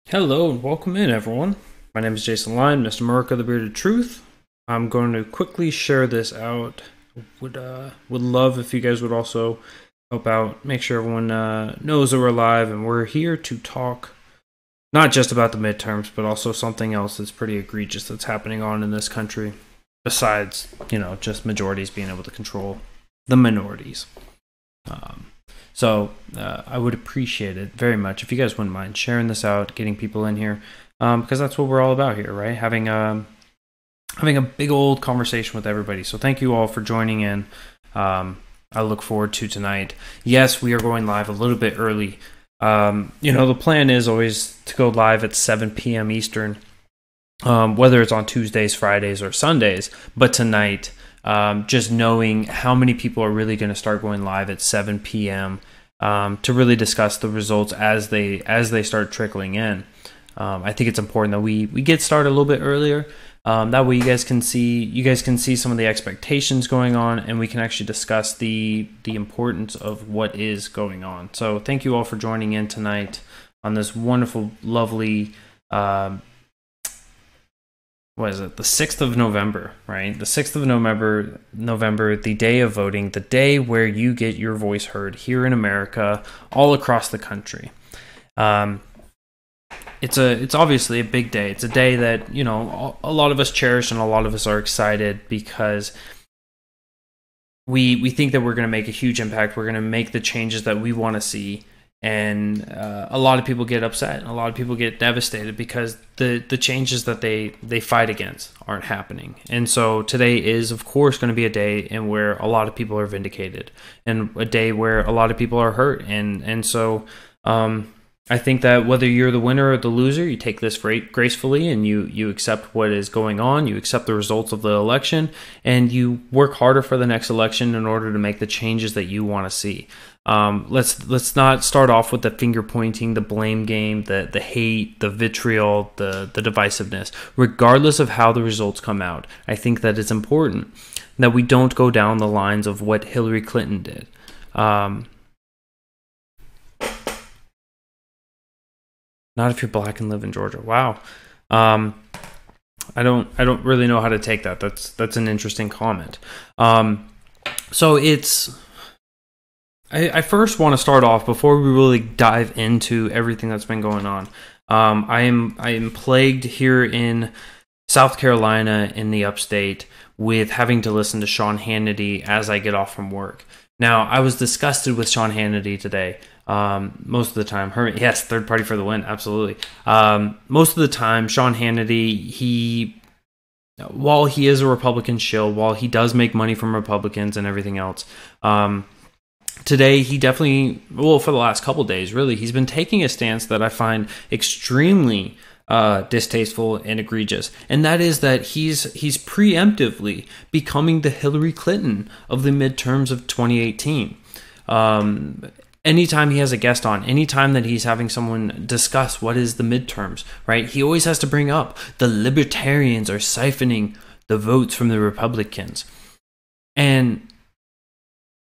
Hello and welcome in, everyone. My name is Jason Lyon, Mr. America, the Bearded Truth. I'm going to quickly share this out. Would love if you guys would also help out, make sure everyone knows that we're live and we're here to talk not just about the midterms, but also something else that's pretty egregious that's happening on in this country. Besides, just majorities being able to control the minorities. So I would appreciate it very much if you guys wouldn't mind sharing this out, getting people in here, because that's what we're all about here, right? Having a big old conversation with everybody. So thank you all for joining in. I look forward to tonight. Yes, we are going live a little bit early. The plan is always to go live at 7 p.m. Eastern, whether it's on Tuesdays, Fridays, or Sundays. But tonight, just knowing how many people are really going to start going live at 7 p.m. To really discuss the results as they start trickling in. I think it's important that we get started a little bit earlier. That way you guys can see some of the expectations going on, and we can actually discuss the importance of what is going on. So thank you all for joining in tonight on this wonderful, lovely what is it? The 6th of November, right? The 6th of November, the day of voting, the day where you get your voice heard here in America, all across the country. It's obviously a big day. It's a day that, a lot of us cherish and a lot of us are excited because we think that we're going to make a huge impact. We're going to make the changes that we want to see. And a lot of people get upset. A lot of people get devastated because the changes that they fight against aren't happening. And so today is, of course, going to be a day in where a lot of people are vindicated, and a day where a lot of people are hurt. And so I think that whether you're the winner or the loser, you take this gracefully and you accept what is going on, you accept the results of the election, and you work harder for the next election in order to make the changes that you want to see. Let's not start off with the finger pointing, the blame game, the hate, the vitriol, the divisiveness. Regardless of how the results come out, I think that it's important that we don't go down the lines of what Hillary Clinton did. Not if you're black and live in Georgia. Wow. I don't really know how to take that. That's an interesting comment. So I first want to start off before we really dive into everything that's been going on. I am plagued here in South Carolina in the upstate with having to listen to Sean Hannity as I get off from work. Now, I was disgusted with Sean Hannity today. Most of the time, yes, third party for the win, absolutely. Most of the time, Sean Hannity, while he is a Republican shill, while he does make money from Republicans and everything else, today he definitely, for the last couple days, really, he's been taking a stance that I find extremely distasteful and egregious, and that is that he's preemptively becoming the Hillary Clinton of the midterms of 2018. Anytime he has a guest on, anytime that he's having someone discuss what is the midterms, right, he always has to bring up the libertarians are siphoning the votes from the Republicans. And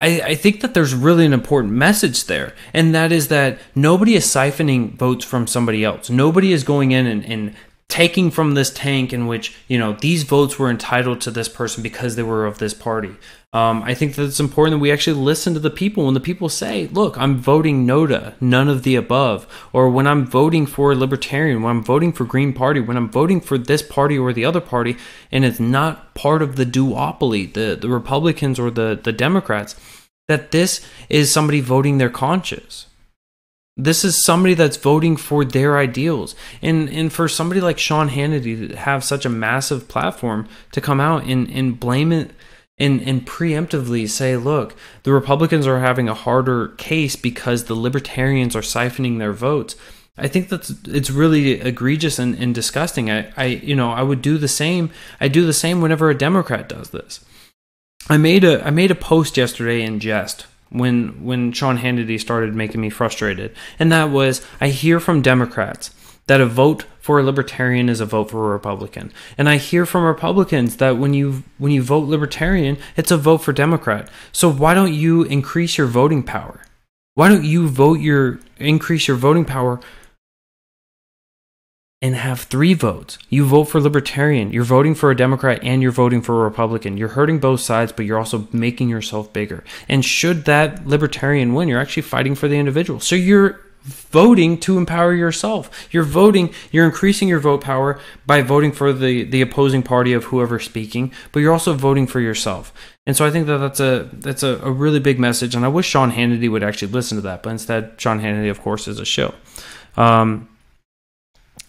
I think that there's really an important message there, and that is that nobody is siphoning votes from somebody else. Nobody is going in and taking from this tank in which, these votes were entitled to this person because they were of this party. I think that it's important that we actually listen to the people when the people say, look, I'm voting no to none of the above, or when I'm voting for a libertarian, when I'm voting for Green Party, when I'm voting for this party or the other party, and it's not part of the duopoly, the Republicans or the Democrats, that this is somebody voting their conscience. This is somebody that's voting for their ideals. And for somebody like Sean Hannity to have such a massive platform to come out and blame it and preemptively say, look, the Republicans are having a harder case because the libertarians are siphoning their votes. I think it's really egregious and disgusting. I would do the same. I do the same whenever a Democrat does this. I made a post yesterday in jest when Sean Hannity started making me frustrated, and that was, I hear from Democrats that a vote for a libertarian is a vote for a Republican, and I hear from Republicans that when you vote libertarian, it's a vote for Democrat. So why don't you increase your voting power? Why don't you increase your voting power and have 3 votes. You vote for Libertarian, you're voting for a Democrat, and you're voting for a Republican. You're hurting both sides, but you're also making yourself bigger. And should that Libertarian win, you're actually fighting for the individual. So you're voting to empower yourself. You're increasing your vote power by voting for the opposing party of whoever's speaking, but you're also voting for yourself. And so I think that's a really big message, and I wish Sean Hannity would actually listen to that, but instead Sean Hannity, of course, is a shill.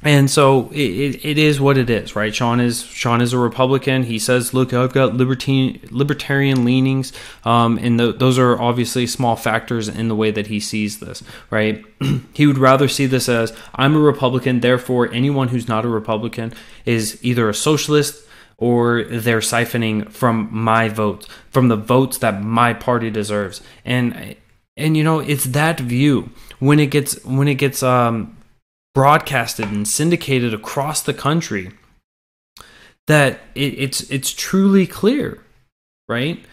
And so it is what it is, right? Sean is a Republican. He says, "Look, I've got libertarian leanings," and those are obviously small factors in the way that he sees this, right? He would rather see this as, "I'm a Republican, therefore anyone who's not a Republican is either a socialist or they're siphoning from my votes, from the votes that my party deserves." And it's that view when it gets broadcasted and syndicated across the country that it's truly clear, right?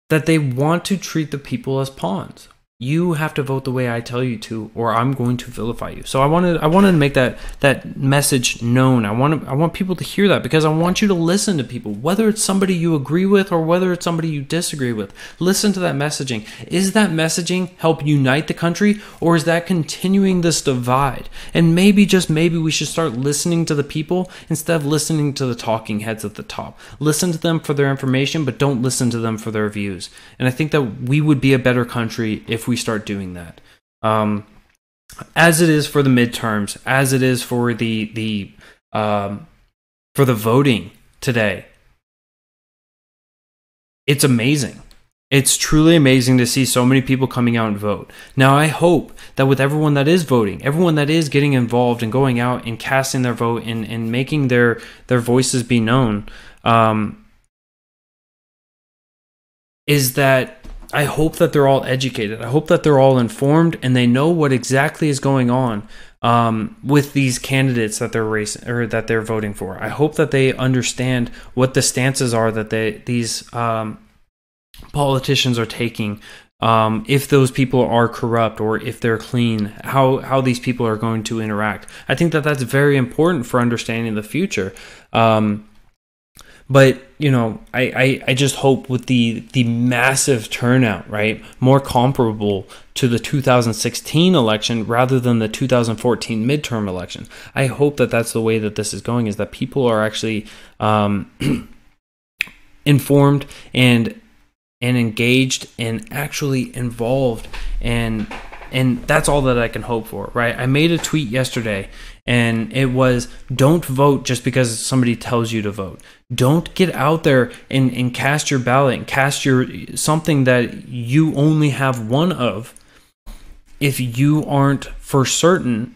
That they want to treat the people as pawns. You have to vote the way I tell you to, or I'm going to vilify you. So I wanted to make that message known. I want people to hear that, because I want you to listen to people, whether it's somebody you agree with or whether it's somebody you disagree with. Listen to that messaging. Is that messaging help unite the country, or is that continuing this divide? And maybe, just maybe, we should start listening to the people instead of listening to the talking heads at the top. Listen to them for their information, but don't listen to them for their views. And I think that we would be a better country if we start doing that, as it is for the midterms, as it is for the voting today. It's amazing. It's truly amazing to see so many people coming out and vote. Now, I hope that with everyone that is voting, everyone that is getting involved and going out and casting their vote and making their voices be known, is that I hope that they're all educated. I hope that they're all informed and they know what exactly is going on with these candidates that they're racing or that they're voting for. I hope that they understand what the stances are that these politicians are taking. If those people are corrupt or if they're clean, how these people are going to interact. I think that that's very important for understanding the future. But, I just hope with the massive turnout, right, more comparable to the 2016 election rather than the 2014 midterm election. I hope that that's the way that this is going, is that people are actually informed and engaged and actually involved, and that's all that I can hope for, right? I made a tweet yesterday, and it was, don't vote just because somebody tells you to vote. Don't get out there and cast your ballot and cast something that you only have one of if you aren't for certain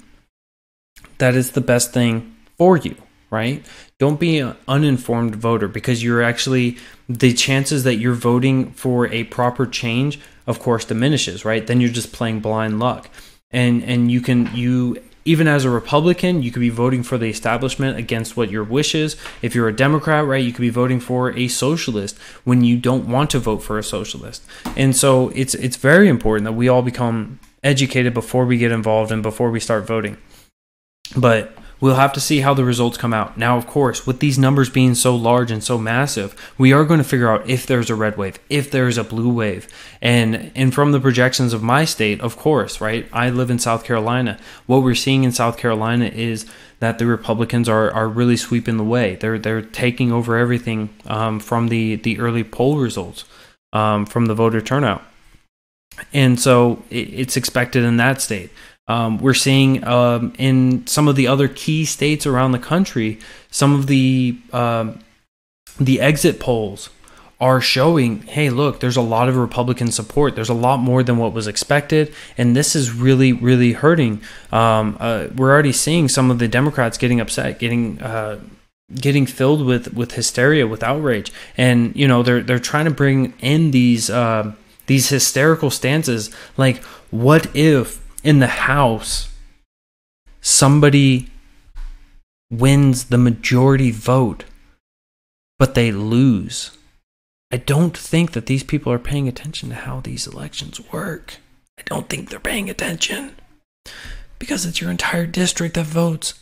that is the best thing for you, right? Don't be an uninformed voter, because the chances that you're voting for a proper change, of course, diminishes, right? Then you're just playing blind luck. And you even as a Republican, you could be voting for the establishment against what your wish is. If you're a Democrat, right, you could be voting for a socialist when you don't want to vote for a socialist. And so it's very important that we all become educated before we get involved and before we start voting. But we'll have to see how the results come out. Now, of course, with these numbers being so large and so massive, we are going to figure out if there's a red wave, if there's a blue wave. And from the projections of my state, of course, right? I live in South Carolina. What we're seeing in South Carolina is that the Republicans are really sweeping the way. They're taking over everything from the early poll results, from the voter turnout. And so it's expected in that state. We're seeing in some of the other key states around the country, some of the exit polls are showing, hey, look, there's a lot of Republican support. There's a lot more than what was expected, and this is really, really hurting. We're already seeing some of the Democrats getting upset, getting filled with hysteria, with outrage, and they're trying to bring in these hysterical stances, like, what if in the House somebody wins the majority vote, but they lose? I don't think that these people are paying attention to how these elections work. I don't think they're paying attention, because it's your entire district that votes.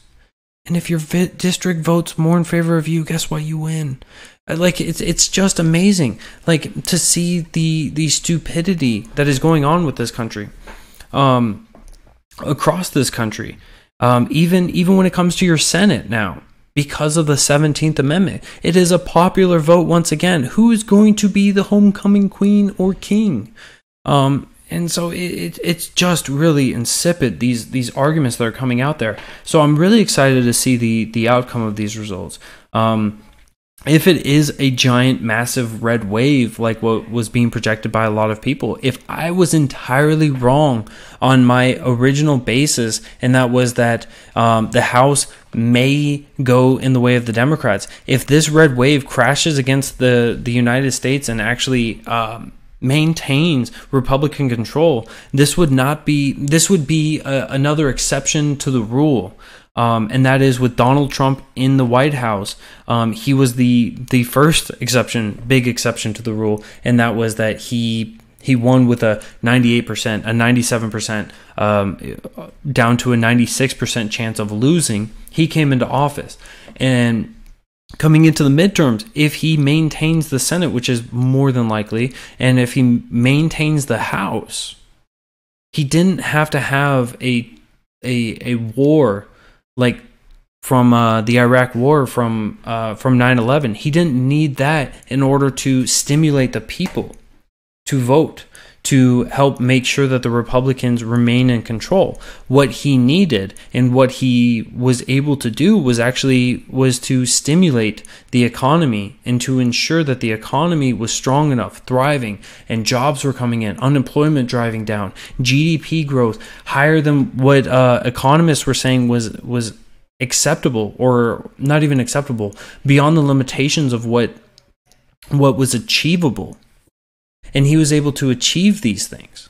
And if your district votes more in favor of you, guess what? You win. Like, it's just amazing, like, to see the stupidity that is going on with this country, across this country, even when it comes to your Senate now, because of the 17th Amendment. It is a popular vote once again. Who is going to be the homecoming queen or king? And so it's just really insipid, these arguments that are coming out there. So I'm really excited to see the outcome of these results. If it is a giant, massive red wave like what was being projected by a lot of people, if I was entirely wrong on my original basis, and that was that the House may go in the way of the Democrats, if this red wave crashes against the United States and actually maintains Republican control, this would be another exception to the rule. And that is with Donald Trump in the White House. He was the first big exception to the rule, and that was that he won with a 98%, a 97%, down to a 96% chance of losing. He came into office, and coming into the midterms, if he maintains the Senate, which is more than likely, and if he maintains the House, he didn't have to have a war like from the Iraq War, from 9/11. He didn't need that in order to stimulate the people to vote, to help make sure that the Republicans remain in control. What he needed and what he was able to do was to stimulate the economy and to ensure that the economy was strong enough, thriving, and jobs were coming in, unemployment driving down, GDP growth higher than what economists were saying was acceptable, or not even acceptable, beyond the limitations of what was achievable. And he was able to achieve these things.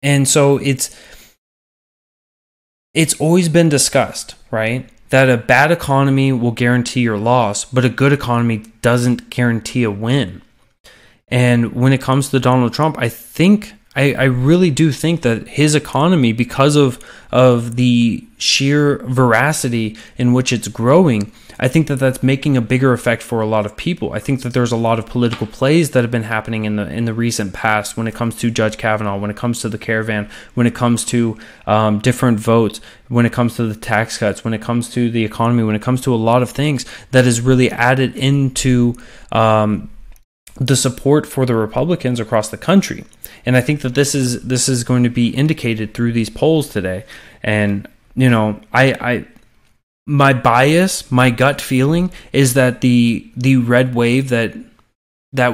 And so it's always been discussed, right? That a bad economy will guarantee your loss, but a good economy doesn't guarantee a win. And when it comes to Donald Trump, I really do think that his economy, because of the sheer veracity in which it's growing, I think that that's making a bigger effect for a lot of people. I think that there's a lot of political plays that have been happening in the recent past when it comes to Judge Kavanaugh, when it comes to the caravan, when it comes to different votes, when it comes to the tax cuts, when it comes to the economy, when it comes to a lot of things that is really added into the support for the Republicans across the country. And I think that this is going to be indicated through these polls today. And my bias, my gut feeling is that the red wave that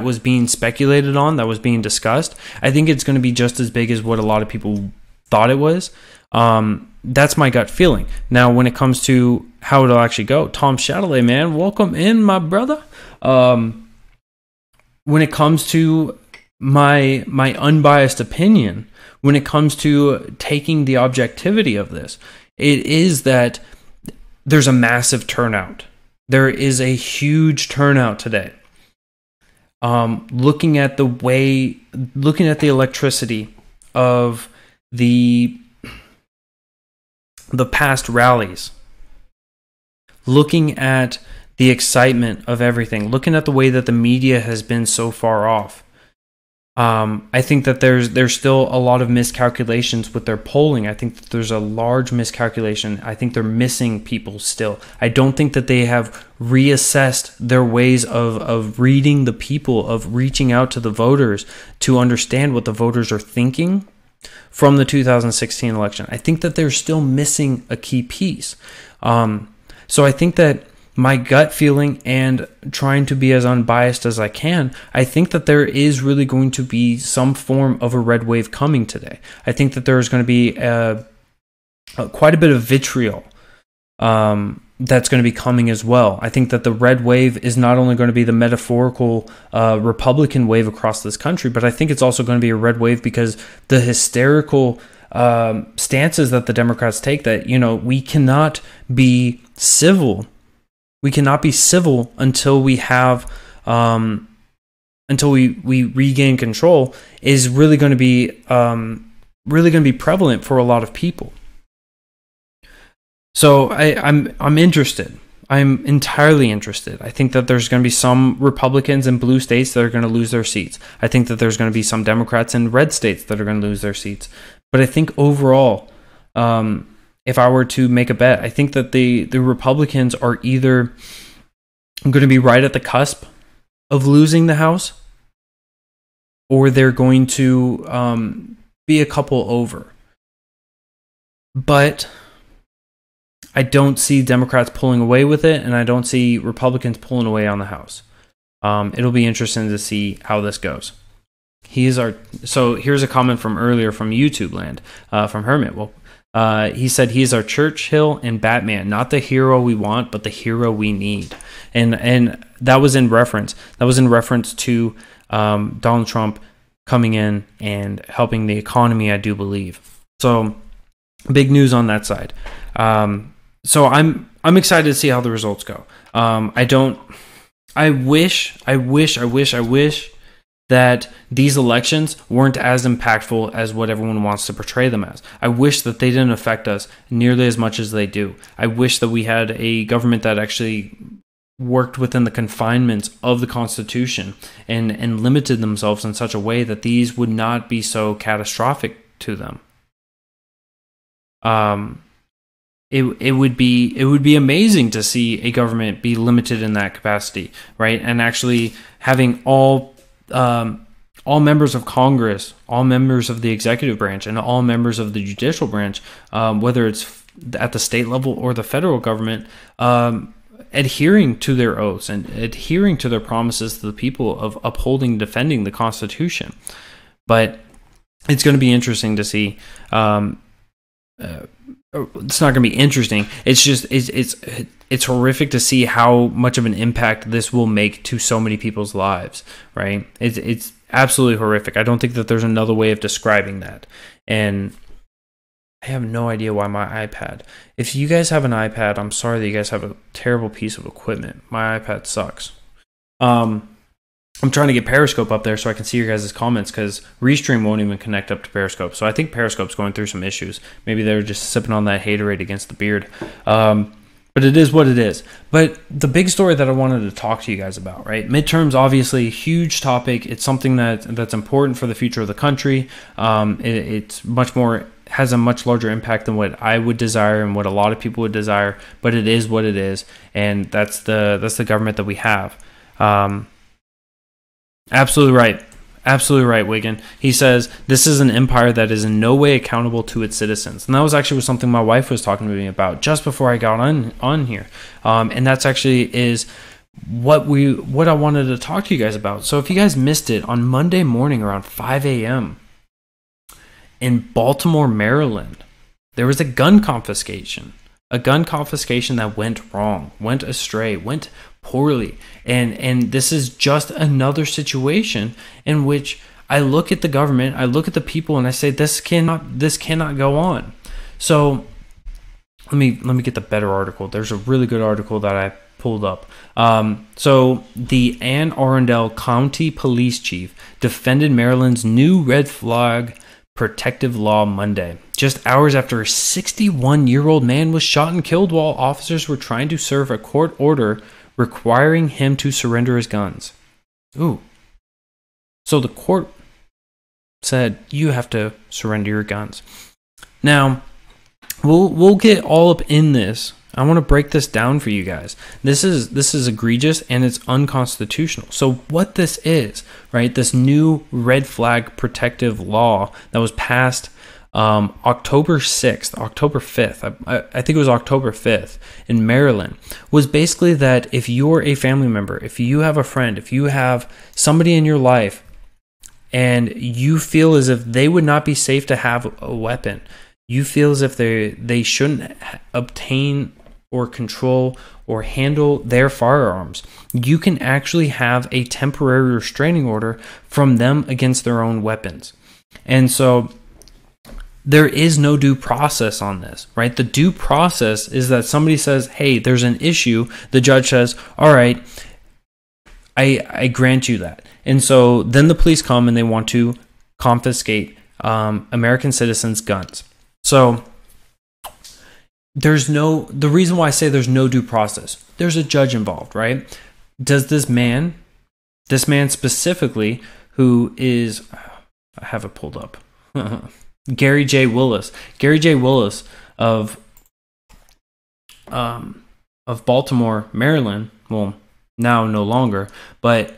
was being speculated on, that was being discussed, I think it's going to be just as big as what a lot of people thought it was. That's my gut feeling. Now, when it comes to how it'll actually go, Tom Chatelet, man, welcome in, my brother. When it comes to my unbiased opinion, when it comes to taking the objectivity of this, it is that there's a massive turnout. There is a huge turnout today. Looking at the electricity of the past rallies, looking at the excitement of everything, looking at the way that the media has been so far off, I think that there's still a lot of miscalculations with their polling. I think that there's a large miscalculation. I think they're missing people still. I don't think that they have reassessed their ways of reading the people, of reaching out to the voters to understand what the voters are thinking from the 2016 election. I think that they're still missing a key piece. So I think that my gut feeling, and trying to be as unbiased as I can, I think that there is really going to be some form of a red wave coming today. I think that there's going to be quite a bit of vitriol that's going to be coming as well. I think that the red wave is not only going to be the metaphorical Republican wave across this country, but I think it's also going to be a red wave because the hysterical stances that the Democrats take, that, we cannot be civil. We cannot be civil until we have, until we regain control, is really going to be prevalent for a lot of people. So I'm interested. I'm entirely interested. I think that there's going to be some Republicans in blue states that are going to lose their seats. I think that there's going to be some Democrats in red states that are going to lose their seats. But I think overall, if I were to make a bet, I think that the Republicans are either going to be right at the cusp of losing the House, or they're going to be a couple over. But I don't see Democrats pulling away with it, and I don't see Republicans pulling away on the House. It'll be interesting to see how this goes. So here's a comment from earlier from YouTube land, from Hermit. Well, he said he's our Churchill and Batman, not the hero we want, but the hero we need. And that was in reference. That was in reference to Donald Trump coming in and helping the economy, I do believe. So big news on that side. So I'm excited to see how the results go. I wish that these elections weren't as impactful as what everyone wants to portray them as. I wish that they didn't affect us nearly as much as they do. I wish that we had a government that actually worked within the confinements of the Constitution and limited themselves in such a way that these would not be so catastrophic to them. It would be amazing to see a government be limited in that capacity, right? And actually having all members of Congress, all members of the executive branch, and all members of the judicial branch, whether it's at the state level or the federal government, adhering to their oaths and adhering to their promises to the people of upholding and defending the Constitution. But it's going to be interesting to see. It's not going to be interesting. It's just it's horrific to see how much of an impact this will make to so many people's lives, right? It's absolutely horrific. I don't think that there's another way of describing that. And I have no idea why my iPad. If you guys have an iPad, I'm sorry that you guys have a terrible piece of equipment. My iPad sucks. I'm trying to get Periscope up there so I can see your guys' comments, because Restream won't even connect up to Periscope. So I think Periscope's going through some issues. Maybe they're just sipping on that haterade against the beard. But it is what it is. But the big story that I wanted to talk to you guys about, right? Midterms, obviously, a huge topic. It's something that's important for the future of the country. It's much more, has a much larger impact than what I would desire and what a lot of people would desire. But it is what it is, and that's the government that we have. Absolutely right, Wiggin. He says, this is an empire that is in no way accountable to its citizens. And that was actually something my wife was talking to me about just before I got on here. And that's actually is what I wanted to talk to you guys about. So if you guys missed it, on Monday morning around 5 a.m. in Baltimore, Maryland, there was a gun confiscation. A gun confiscation that went wrong, went astray, went poorly. And this is just another situation in which I look at the government, I look at the people, and I say, this cannot go on. So let me get the better article. There's a really good article that I pulled up. So the Anne Arundel County Police Chief defended Maryland's new red flag protective law Monday, just hours after a 61-year-old man was shot and killed while officers were trying to serve a court order requiring him to surrender his guns. Ooh. So the court said, you have to surrender your guns. Now, we'll get all up in this. I want to break this down for you guys. This is egregious and it's unconstitutional. So what this is, right? This new red flag protective law that was passed October 6th, October 5th, I think it was October 5th in Maryland, was basically that if you're a family member, if you have a friend, if you have somebody in your life and you feel as if they would not be safe to have a weapon, you feel as if they shouldn't obtain or control or handle their firearms, you can actually have a temporary restraining order from them against their own weapons. And so there is no due process on this, right? The due process is that somebody says, hey, there's an issue. The judge says, all right, I grant you that. And so then the police come and they want to confiscate American citizens' guns. So the reason why I say there's no due process, there's a judge involved, right? Does this man specifically, who is, I have it pulled up, Gary J. Willis of Baltimore, Maryland, well, now no longer, but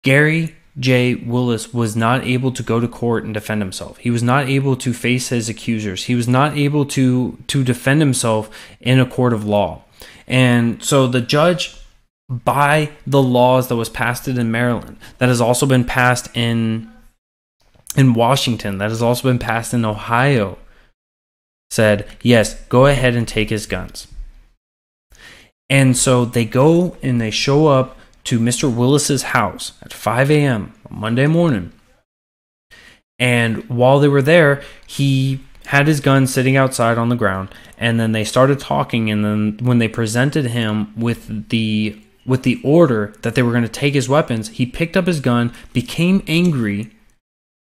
Gary J. Willis was not able to go to court and defend himself. He was not able to face his accusers. He was not able to defend himself in a court of law. And so the judge, by the laws that was passed in Maryland, that has also been passed in Washington, that has also been passed in Ohio, said, yes, go ahead and take his guns. And so they go and they show up to Mr. Willis's house at 5 a.m. on Monday morning. And while they were there, he had his gun sitting outside on the ground. And then they started talking. And then when they presented him with the order that they were going to take his weapons, he picked up his gun, became angry,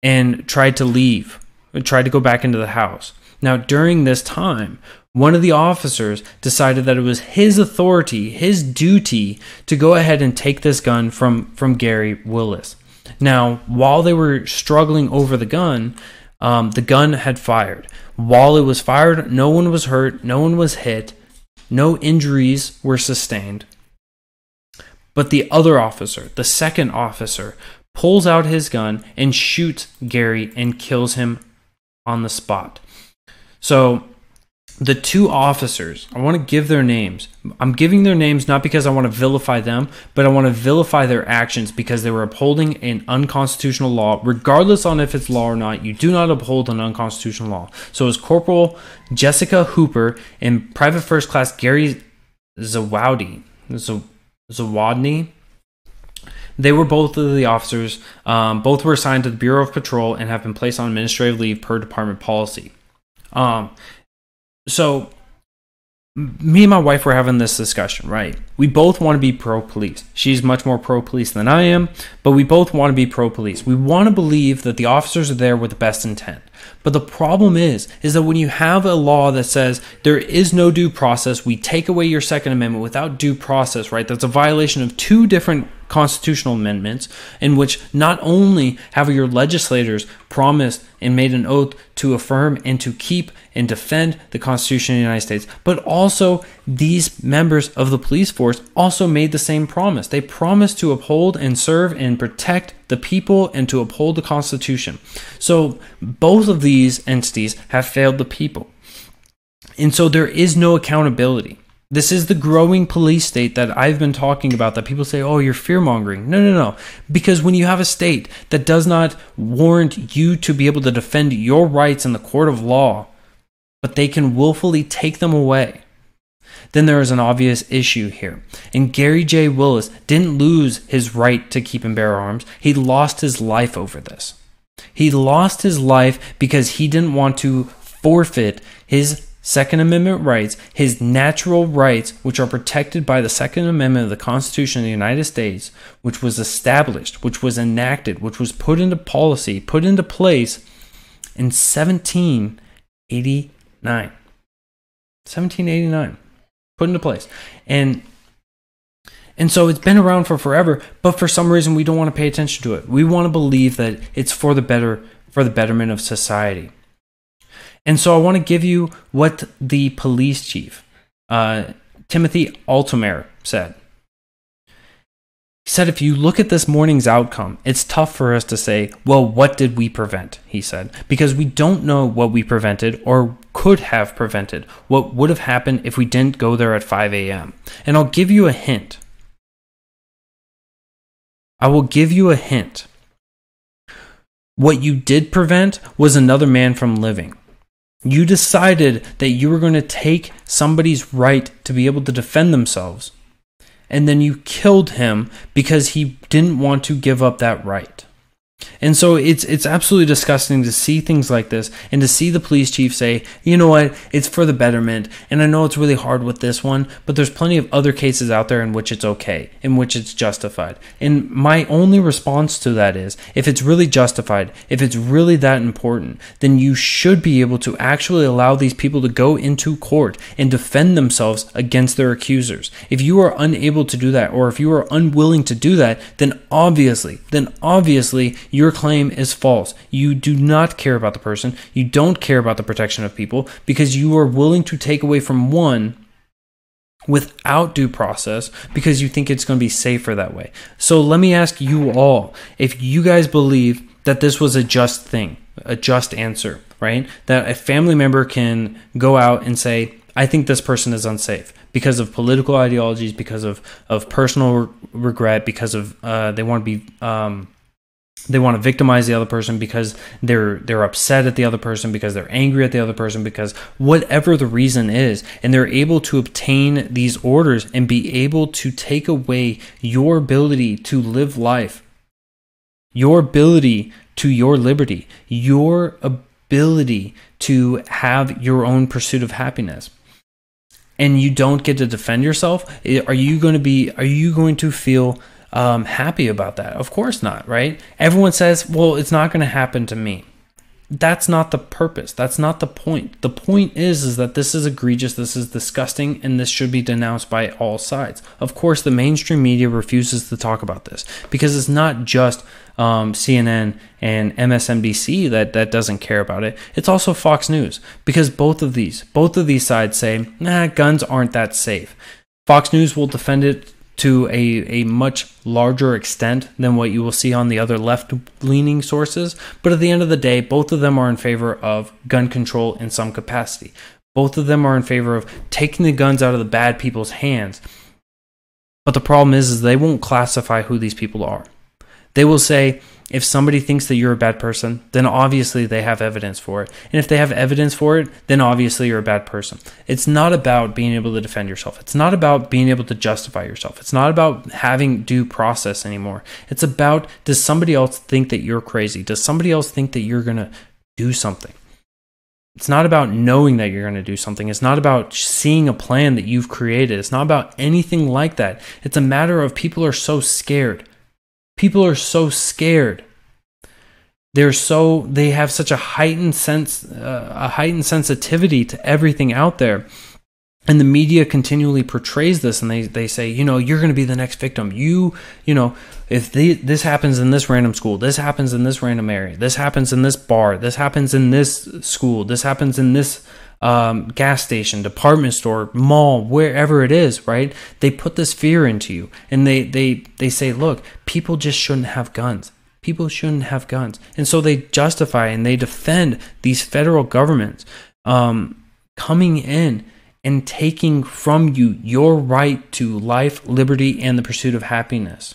and tried to leave, tried to go back into the house. Now, during this time, one of the officers decided that it was his authority, his duty, to go ahead and take this gun from Gary Willis. Now, while they were struggling over the gun had fired. While it was fired, no one was hurt, no one was hit, no injuries were sustained. But the other officer, the second officer, pulls out his gun and shoots Gary and kills him on the spot. So the two officers, I want to give their names. I'm giving their names not because I want to vilify them, but I want to vilify their actions because they were upholding an unconstitutional law. Regardless on if it's law or not, you do not uphold an unconstitutional law. So it was Corporal Jessica Hooper and Private First Class Gary Zawadny. They were both of the officers. Both were assigned to the Bureau of Patrol and have been placed on administrative leave per department policy. So me and my wife were having this discussion, right? We both want to be pro-police. She's much more pro-police than I am, but we both want to be pro-police. We want to believe that the officers are there with the best intent. But the problem is that when you have a law that says there is no due process, we take away your Second Amendment without due process, right? That's a violation of two different constitutional amendments in which not only have your legislators promised and made an oath to affirm and to keep and defend the Constitution of the United States, but also these members of the police force also made the same promise. They promised to uphold and serve and protect the people and to uphold the Constitution. So both of these entities have failed the people. And so there is no accountability. This is the growing police state that I've been talking about, that people say, oh, you're fear-mongering. No. Because when you have a state that does not warrant you to be able to defend your rights in the court of law, but they can willfully take them away, then there is an obvious issue here. And Gary J. Willis didn't lose his right to keep and bear arms. He lost his life over this. He lost his life because he didn't want to forfeit his Second Amendment rights, his natural rights, which are protected by the Second Amendment of the Constitution of the United States, which was established, which was enacted, which was put into policy, put into place in 1789. 1789. Put into place. And so it's been around for forever, but for some reason we don't want to pay attention to it. We want to believe that it's for the betterment of society. And so I want to give you what the police chief, Timothy Altomare, said. He said, if you look at this morning's outcome, it's tough for us to say, well, what did we prevent? He said, because we don't know what we prevented or could have prevented, what would have happened if we didn't go there at 5 a.m. And I'll give you a hint. I will give you a hint. What you did prevent was another man from living. You decided that you were going to take somebody's right to be able to defend themselves, and then you killed him because he didn't want to give up that right. And so it's absolutely disgusting to see things like this and to see the police chief say, you know what, it's for the betterment. And I know it's really hard with this one, but there's plenty of other cases out there in which it's okay, in which it's justified. And my only response to that is, if it's really justified, if it's really that important, then you should be able to actually allow these people to go into court and defend themselves against their accusers. If you are unable to do that, or if you are unwilling to do that, then obviously your claim is false. You do not care about the person. You don't care about the protection of people, because you are willing to take away from one without due process because you think it's going to be safer that way. So let me ask you all, if you guys believe that this was a just thing, a just answer, right? That a family member can go out and say, I think this person is unsafe because of political ideologies, because of personal regret, because of they want to victimize the other person, because they're upset at the other person, because they're angry at the other person, because whatever the reason is, and they're able to obtain these orders and be able to take away your ability to live life, your ability to your liberty, your ability to have your own pursuit of happiness. And you don't get to defend yourself. Are you going to feel happy about that? Of course not, right? Everyone says, well, it's not going to happen to me. That's not the purpose. That's not the point. The point is that this is egregious, this is disgusting, and this should be denounced by all sides. Of course, the mainstream media refuses to talk about this because it's not just CNN and MSNBC that doesn't care about it. It's also Fox News, because both of these sides say, nah, guns aren't that safe. Fox News will defend it to a much larger extent than what you will see on the other left-leaning sources. But at the end of the day, both of them are in favor of gun control in some capacity. Both of them are in favor of taking the guns out of the bad people's hands. But the problem is they won't classify who these people are. They will say, if somebody thinks that you're a bad person, then obviously they have evidence for it. And if they have evidence for it, then obviously you're a bad person. It's not about being able to defend yourself. It's not about being able to justify yourself. It's not about having due process anymore. It's about, does somebody else think that you're crazy? Does somebody else think that you're going to do something? It's not about knowing that you're going to do something. It's not about seeing a plan that you've created. It's not about anything like that. It's a matter of people are so scared. People are so scared. They have such a heightened sensitivity to everything out there. And the media continually portrays this, and they say, you're going to be the next victim. If this happens in this random school, this happens in this random area, this happens in this bar, this happens in this school, this happens in this gas station, department store, mall, wherever it is, right? They put this fear into you, and they say, look, people just shouldn't have guns. People shouldn't have guns. And so they justify and they defend these federal governments coming in and taking from you your right to life, liberty, and the pursuit of happiness.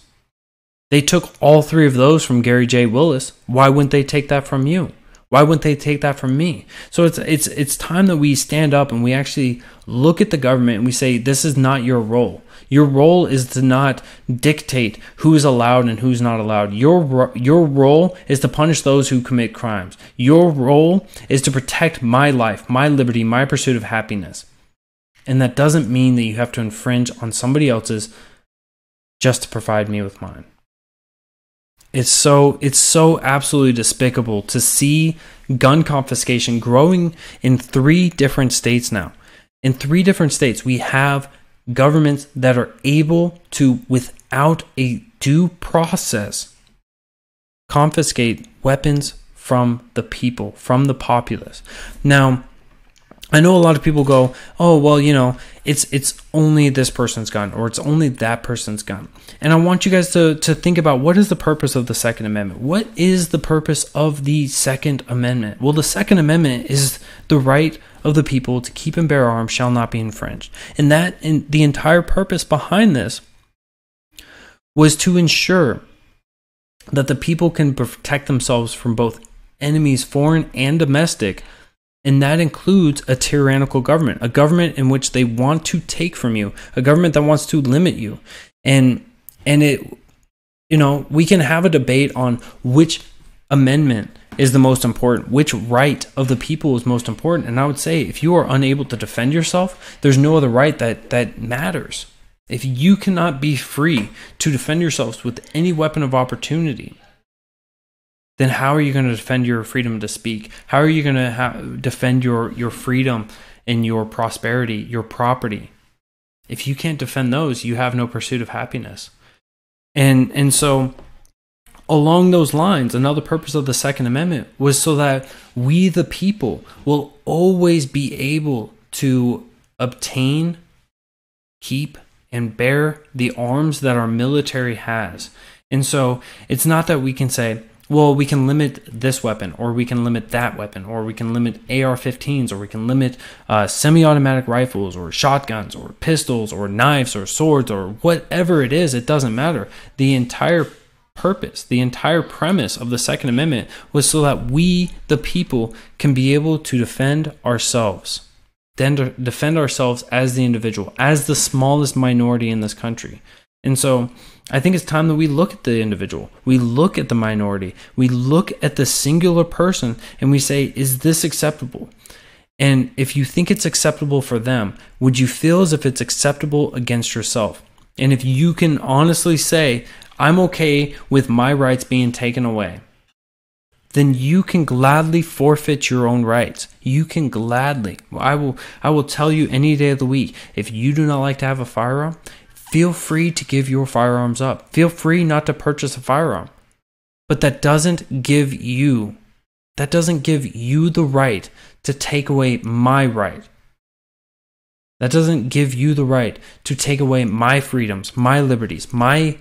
They took all three of those from Gary J. Willis. Why wouldn't they take that from you? Why wouldn't they take that from me? So it's time that we stand up and we actually look at the government and we say, this is not your role. Your role is to not dictate who is allowed and who's not allowed. Your role is to punish those who commit crimes. Your role is to protect my life, my liberty, my pursuit of happiness. And that doesn't mean that you have to infringe on somebody else's just to provide me with mine. It's so absolutely despicable to see gun confiscation growing in 3 different states now. In 3 different states, we have governments that are able to, without a due process, confiscate weapons from the people, from the populace. Now, I know a lot of people go, oh, well, it's only this person's gun, or it's only that person's gun. And I want you guys to think about, what is the purpose of the Second Amendment? What is the purpose of the Second Amendment? Well, the Second Amendment is the right of the people to keep and bear arms shall not be infringed. And the entire purpose behind this was to ensure that the people can protect themselves from both enemies, foreign and domestic. And that includes a tyrannical government, a government in which they want to take from you, a government that wants to limit you. And it, we can have a debate on which amendment is the most important? Which right of the people is most important? And I would say, if you are unable to defend yourself, there's no other right that matters. If you cannot be free to defend yourselves with any weapon of opportunity, then how are you going to defend your freedom to speak? How are you going to defend your freedom and your prosperity, your property? If you can't defend those, you have no pursuit of happiness. And so along those lines, another purpose of the Second Amendment was so that we, the people, will always be able to obtain, keep, and bear the arms that our military has. And so it's not that we can say, well, we can limit this weapon, or we can limit that weapon, or we can limit AR-15s, or we can limit semi-automatic rifles, or shotguns, or pistols, or knives, or swords, or whatever it is. It doesn't matter. The entire purpose, the entire premise of the Second Amendment was so that we, the people, can be able to defend ourselves. Then to defend ourselves as the individual, as the smallest minority in this country. And so I think it's time that we look at the individual. We look at the minority. We look at the singular person and we say, is this acceptable? And if you think it's acceptable for them, would you feel as if it's acceptable against yourself? And if you can honestly say, I'm okay with my rights being taken away, then you can gladly forfeit your own rights. You can gladly. I will tell you any day of the week, if you do not like to have a firearm, feel free to give your firearms up. Feel free not to purchase a firearm. But that doesn't give you the right to take away my right. That doesn't give you the right to take away my freedoms, my liberties, my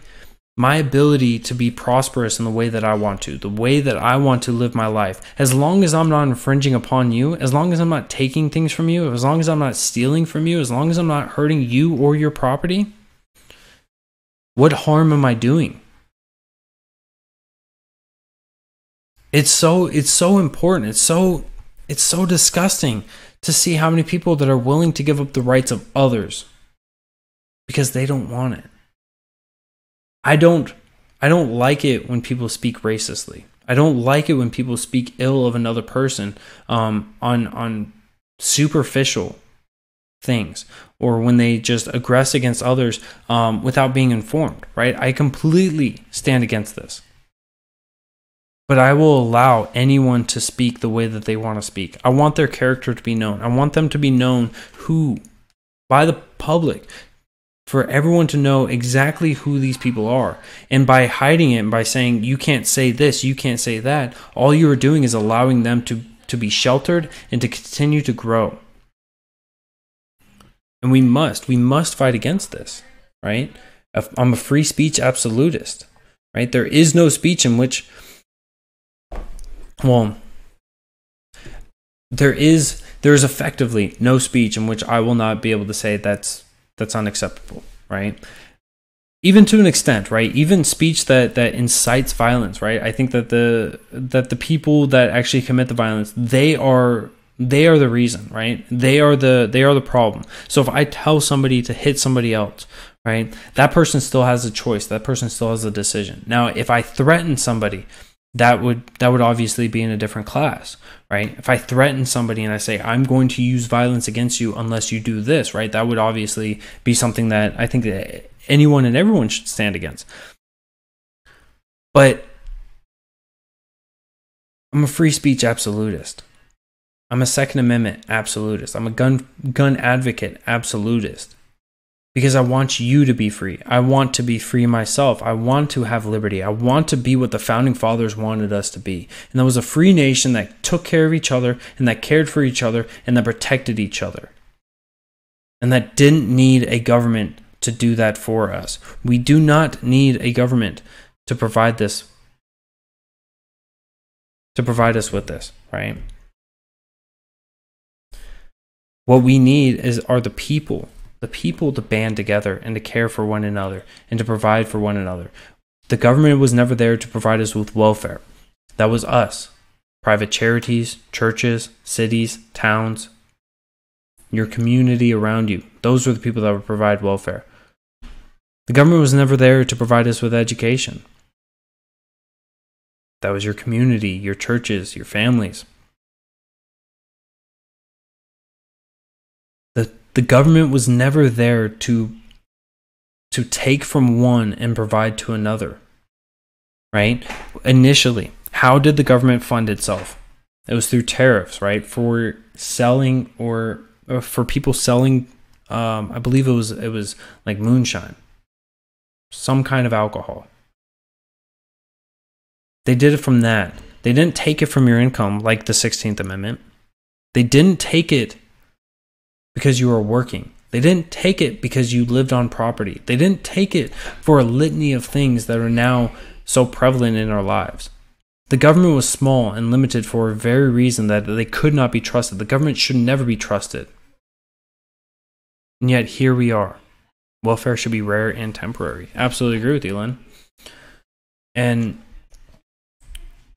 ability to be prosperous in the way that I want to, the way that I want to live my life. As long as I'm not infringing upon you, as long as I'm not taking things from you, as long as I'm not stealing from you, as long as I'm not hurting you or your property, what harm am I doing? It's so important. It's so disgusting to see how many people that are willing to give up the rights of others because they don't want it. I don't like it when people speak racistly. I don't like it when people speak ill of another person on superficial things, or when they just aggress against others without being informed, right? I completely stand against this. But I will allow anyone to speak the way that they want to speak. I want their character to be known. I want them to be known by the public, for everyone to know exactly who these people are. And by hiding it and by saying, you can't say this, you can't say that, all you are doing is allowing them to be sheltered and to continue to grow. And we must fight against this, right? I'm a free speech absolutist, right? There is no speech in which, there's effectively no speech in which I will not be able to say that's unacceptable, right? Even to an extent, right? Even speech that incites violence, right? I think that the people that actually commit the violence, they are the reason, right? They are the problem. So if I tell somebody to hit somebody else, right, that person still has a choice. That person still has a decision. Now, if I threaten somebody, that would obviously be in a different class, right? If I threaten somebody and I say, I'm going to use violence against you unless you do this, right? That would obviously be something that I think that anyone and everyone should stand against. But I'm a free speech absolutist. I'm a Second Amendment absolutist. I'm a gun advocate absolutist. Because I want you to be free. I want to be free myself. I want to have liberty. I want to be what the founding fathers wanted us to be. And that was a free nation that took care of each other and that cared for each other and that protected each other. And that didn't need a government to do that for us. We do not need a government to provide us with this, right? What we need are the people to band together and to care for one another and to provide for one another. The government was never there to provide us with welfare. That was us. Private charities, churches, cities, towns, your community around you. Those were the people that would provide welfare. The government was never there to provide us with education. That was your community, your churches, your families. The government was never there to take from one and provide to another, right? Initially, how did the government fund itself? It was through tariffs, right? For selling or for people selling, I believe it was like moonshine, some kind of alcohol. They did it from that. They didn't take it from your income like the 16th Amendment. They didn't take it because you were working. They didn't take it because you lived on property. They didn't take it for a litany of things that are now so prevalent in our lives. The government was small and limited for a very reason, that they could not be trusted. The government should never be trusted. And yet here we are. Welfare should be rare and temporary. Absolutely agree with you, Lynn. And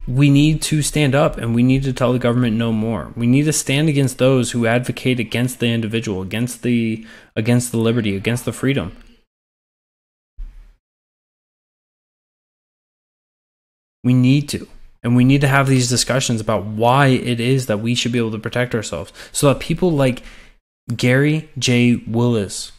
we need to stand up, and we need to tell the government no more. We need to stand against those who advocate against the individual, against the liberty, against the freedom. We need to. And we need to have these discussions about why it is that we should be able to protect ourselves, so that people like Gary J. Willis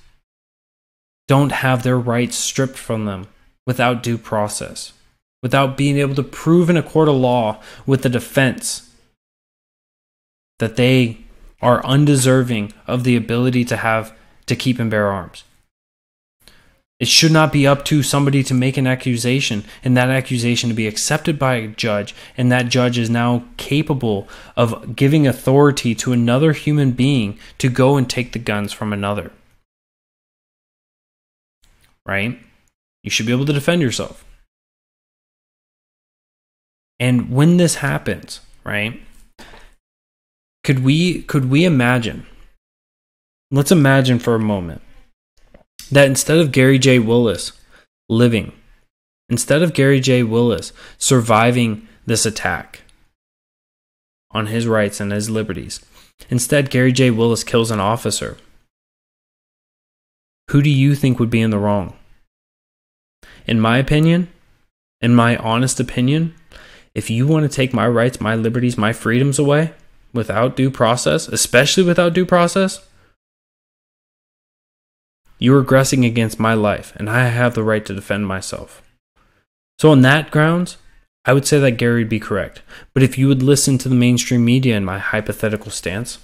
don't have their rights stripped from them without due process, without being able to prove in a court of law with the defense that they are undeserving of the ability to keep and bear arms. It should not be up to somebody to make an accusation, and that accusation to be accepted by a judge, and that judge is now capable of giving authority to another human being to go and take the guns from another. Right? You should be able to defend yourself. And when this happens, right, could we imagine, let's imagine for a moment, that instead of Gary J. Willis living, instead of Gary J. Willis surviving this attack on his rights and his liberties, instead Gary J. Willis kills an officer, who do you think would be in the wrong? In my opinion, in my honest opinion, if you want to take my rights, my liberties, my freedoms away without due process, especially without due process, you're aggressing against my life, and I have the right to defend myself. So on that grounds, I would say that Gary would be correct. But if you would listen to the mainstream media in my hypothetical stance,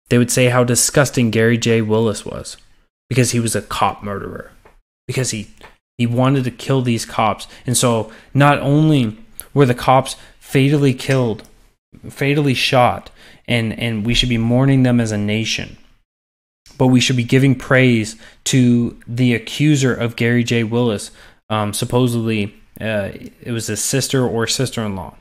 they would say how disgusting Gary J. Willis was, because he was a cop murderer, because he wanted to kill these cops. And so not only were the cops fatally killed, fatally shot, and we should be mourning them as a nation, but we should be giving praise to the accuser of Gary J. Willis. Supposedly, it was his sister or sister-in-law.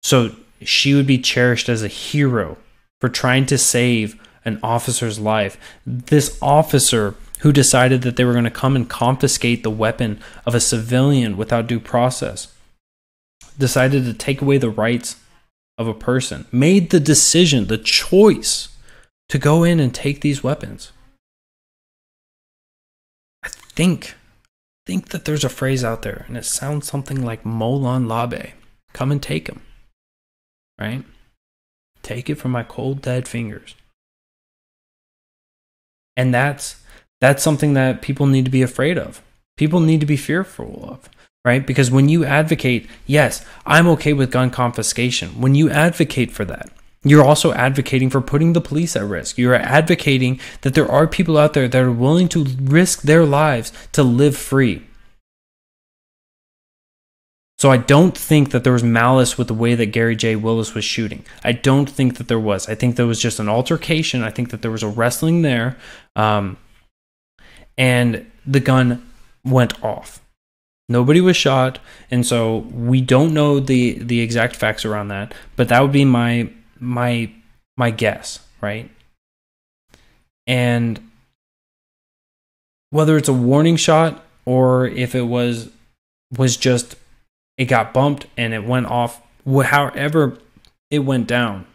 So she would be cherished as a hero for trying to save an officer's life. This officer who decided that they were going to come and confiscate the weapon of a civilian without due process, decided to take away the rights of a person, made the decision, the choice to go in and take these weapons. I think that there's a phrase out there, and it sounds something like Molon Labe. Come and take him. Right? Take it from my cold, dead fingers. And that's something that people need to be afraid of. People need to be fearful of. Right? Because when you advocate, yes, I'm okay with gun confiscation. When you advocate for that, you're also advocating for putting the police at risk. You're advocating that there are people out there that are willing to risk their lives to live free. So I don't think that there was malice with the way that Gary J. Willis was shooting. I don't think that there was. I think there was just an altercation. I think that there was a wrestling there. And the gun went off. Nobody was shot, and so we don't know the exact facts around that, but that would be my guess, right? And whether it's a warning shot or if it was just it got bumped and it went off, however it went down,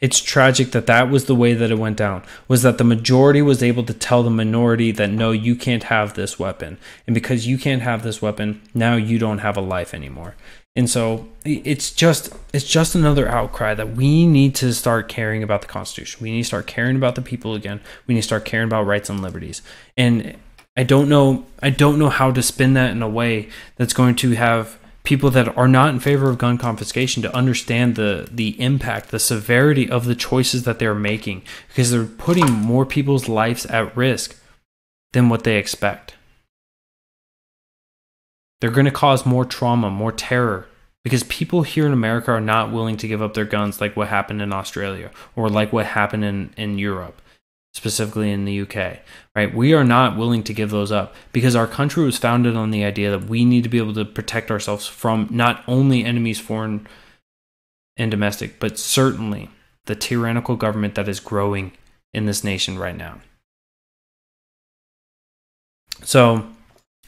it's tragic that that was the way that it went down, was that the majority was able to tell the minority that, no, you can't have this weapon. And because you can't have this weapon, now you don't have a life anymore. And so it's just another outcry that we need to start caring about the Constitution. We need to start caring about the people again. We need to start caring about rights and liberties. And I don't know how to spin that in a way that's going to have people that are not in favor of gun confiscation to understand the impact, the severity of the choices that they're making, because they're putting more people's lives at risk than what they expect. They're going to cause more trauma, more terror, because people here in America are not willing to give up their guns like what happened in Australia or like what happened in Europe, specifically in the UK, right? We are not willing to give those up because our country was founded on the idea that we need to be able to protect ourselves from not only enemies, foreign and domestic, but certainly the tyrannical government that is growing in this nation right now. So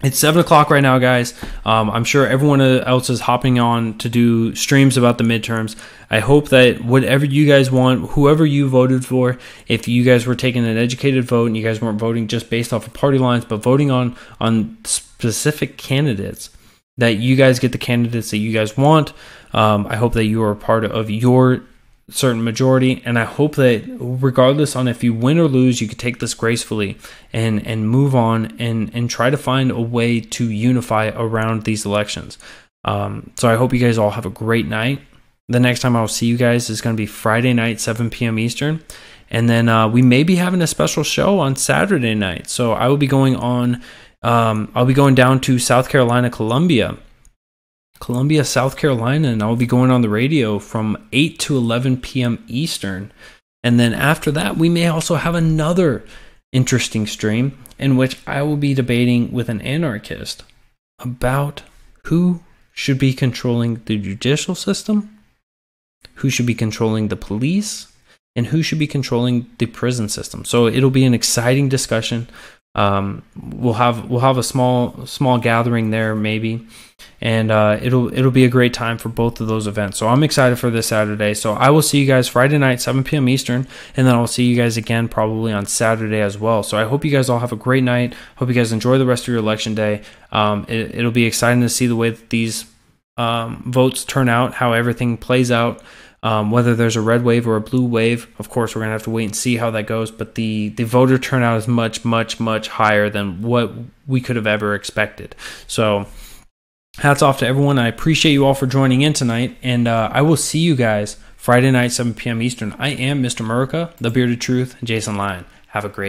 it's 7 o'clock right now, guys. I'm sure everyone else is hopping on to do streams about the midterms. I hope that whatever you guys want, whoever you voted for, if you guys were taking an educated vote and you guys weren't voting just based off of party lines, but voting on specific candidates, that you guys get the candidates that you guys want. I hope that you are a part of your certain majority, and I hope that regardless on if you win or lose, you could take this gracefully and move on and try to find a way to unify around these elections. So I hope you guys all have a great night. The next time I'll see you guys is going to be Friday night, 7 p.m. Eastern, and then we may be having a special show on Saturday night. So I will be going on. I'll be going down to South Carolina, Columbia, South Carolina, and I'll be going on the radio from 8 to 11 p.m. Eastern. And then after that, we may also have another interesting stream in which I will be debating with an anarchist about who should be controlling the judicial system, who should be controlling the police, and who should be controlling the prison system. So it'll be an exciting discussion. We'll have a small gathering there maybe, and it'll be a great time for both of those events. So I'm excited for this Saturday. So I will see you guys Friday night, 7 p.m. Eastern, and then I'll see you guys again probably on Saturday as well. So I hope you guys all have a great night. Hope you guys enjoy the rest of your election day. It'll be exciting to see the way that these votes turn out, how everything plays out. Whether there's a red wave or a blue wave, of course, we're going to have to wait and see how that goes. But the voter turnout is much, much, much higher than what we could have ever expected. So hats off to everyone. I appreciate you all for joining in tonight. And I will see you guys Friday night, 7 p.m. Eastern. I am Mr. Murica, the Bearded Truth, Jason Lyon. Have a great